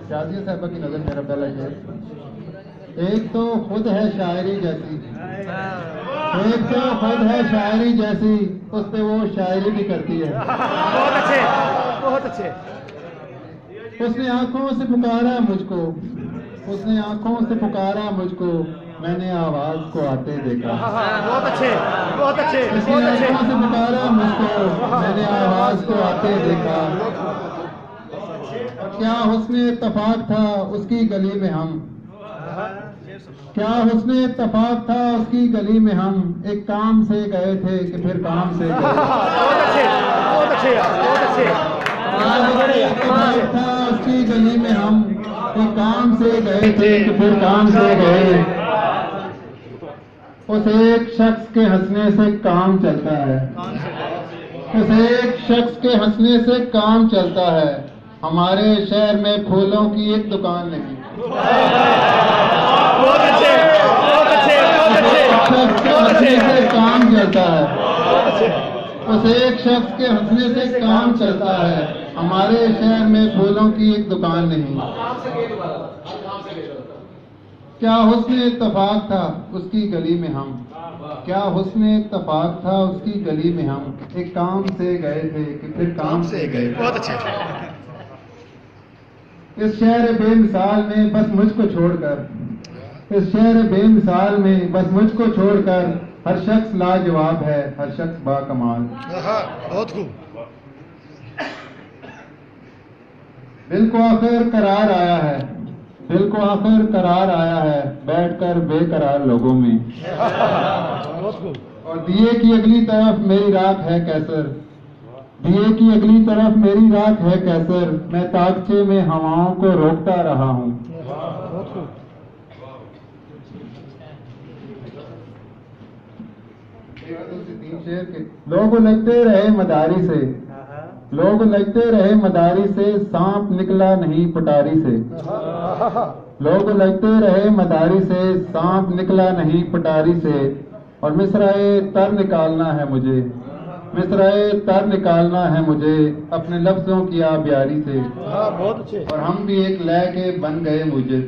शाजिया साहबा की नजर मेरा पहला शेर। एक तो खुद है शायरी जैसी, एक तो खुद है शायरी जैसी, उस पे वो शायरी भी करती है। बहुत अच्छे, बहुत अच्छे। उसने आंखों से पुकारा मुझको, उसने आंखों से पुकारा मुझको, मैंने आवाज को आते देखा। बहुत अच्छे, बहुत अच्छे, उसने बहुत अच्छे। आंखों से पुकारा मुझको, मैंने आवाज को आते देखा। क्या हुस्न इत्तफाक था उसकी गली में हम, क्या हुस्न इत्तफाक था उसकी गली में हम, एक काम से गए थे कि फिर काम से गए। बहुत अच्छे, बहुत अच्छे, बहुत अच्छे। था उसकी गली में हम, एक काम से गए थे कि फिर काम से गए। उस एक शख्स के हंसने से काम चलता है, उस एक शख्स के हंसने से काम चलता है। हमारे शहर में फूलों की एक दुकान नहीं। बहुत अच्छे, बहुत अच्छे, बहुत अच्छे। शख्स के हंसने से काम चलता है, उस एक शख्स के हंसने से काम चलता है। हमारे शहर में फूलों की एक दुकान नहीं। क्या हुस्न इत्तफाक था उसकी गली में हम, क्या हुस्न इत्तफाक था उसकी गली में हम, एक काम से गए थे कि फिर काम से गए। बहुत अच्छे। इस शहर बेमिसाल में बस मुझको छोड़कर, इस शहर बेमिसाल में बस मुझको छोड़कर, हर शख्स लाजवाब है, हर शख्स बाकमाल। बहुत खूब। दिल को आखिर करार आया है, दिल को आखिर करार आया है, बैठकर बेकरार लोगों में। और दिए की अगली तरफ मेरी राख है कैसर, दिए की अगली तरफ मेरी राख है कैसर, मैं ताकचे में हवाओं को रोकता रहा हूं। लोग लगते रहे मदारी से, लोग लगते रहे मदारी से, सांप निकला नहीं पटारी से। लोग लगते रहे मदारी से, सांप निकला नहीं पटारी से। और मिसराए तर निकालना है मुझे, मिसराए तर निकालना है मुझे, अपने लफ्जों की आबियारी से। बहुत अच्छे। और हम भी एक लय के बन गए मुझे,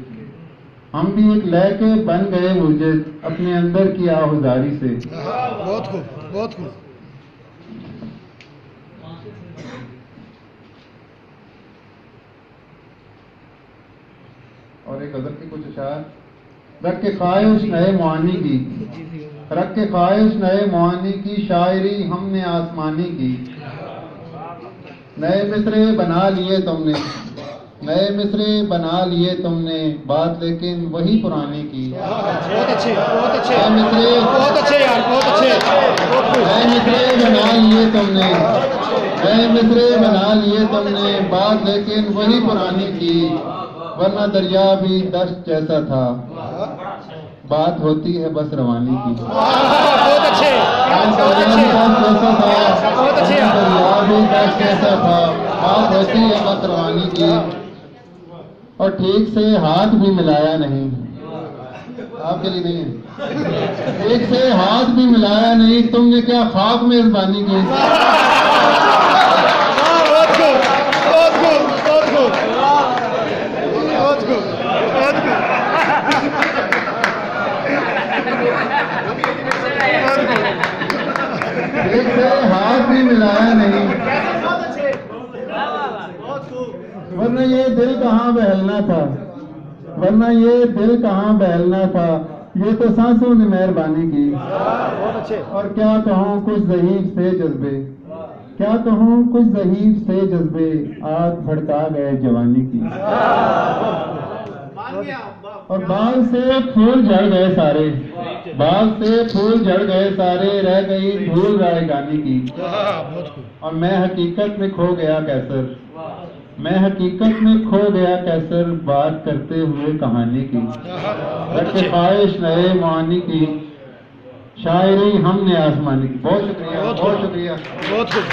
हम भी एक लय के बन गए मुझे, अपने अंदर की आहुजारी से। बहुत खूब, बहुत खूब। और एक गजल की कुछ अशार। रख के ख्वाहिश नए मुआनी की, रख के ख्वाहिश नए मुआनी की, शायरी हमने आसमानी की। नए मिसरे बना लिए तुमने, नए मिसरे बना लिए तुमने, बात लेकिन वही पुरानी की। बहुत अच्छे, बहुत अच्छे, नए मिसरे, बहुत अच्छे यार, बहुत अच्छे। नए मिसरे बना लिए तुमने, नए मिसरे बना लिए तुमने, बात लेकिन वही पुरानी की। वरना दरिया भी दश्त जैसा था, बात होती है बस रवानी की। बहुत अच्छे, बहुत अच्छे, जैसा था, बहुत अच्छे। दरिया भी दश्त जैसा था, बात होती है बस रवानी की। और ठीक से हाथ भी मिलाया नहीं, आपके लिए नहीं है, ठीक से हाथ भी मिलाया नहीं, तुमने क्या ख्वाब मेजबानी की। बहुत खूब, बहुत खूब, बहुत खूब, बहुत खूब, बहुत खूब। ठीक से हाथ भी मिलाया नहीं, वरना ये दिल कहाँ बहलना था, वरना ये दिल कहाँ बहलना था, ये तो सांसों ने मेहरबानी की। बहुत अच्छे। और क्या कहूँ कुछ ज़हीब से जज्बे, क्या कहूँ कुछ ज़हीब से जज्बे, आग भड़का गए जवानी की। और बाल से फूल झड़ गए सारे, बाल से फूल झड़ गए सारे, रह गई धूल रायगानी की। और मैं हकीकत में खो गया कैसर, मैं हकीकत में खो गया कैसर, बात करते हुए कहानी की। रखे ख्वाहिश नए मुआनी की, शायरी हमने आसमानी की। बहुत शुक्रिया, बहुत शुक्रिया। बहुत खूब।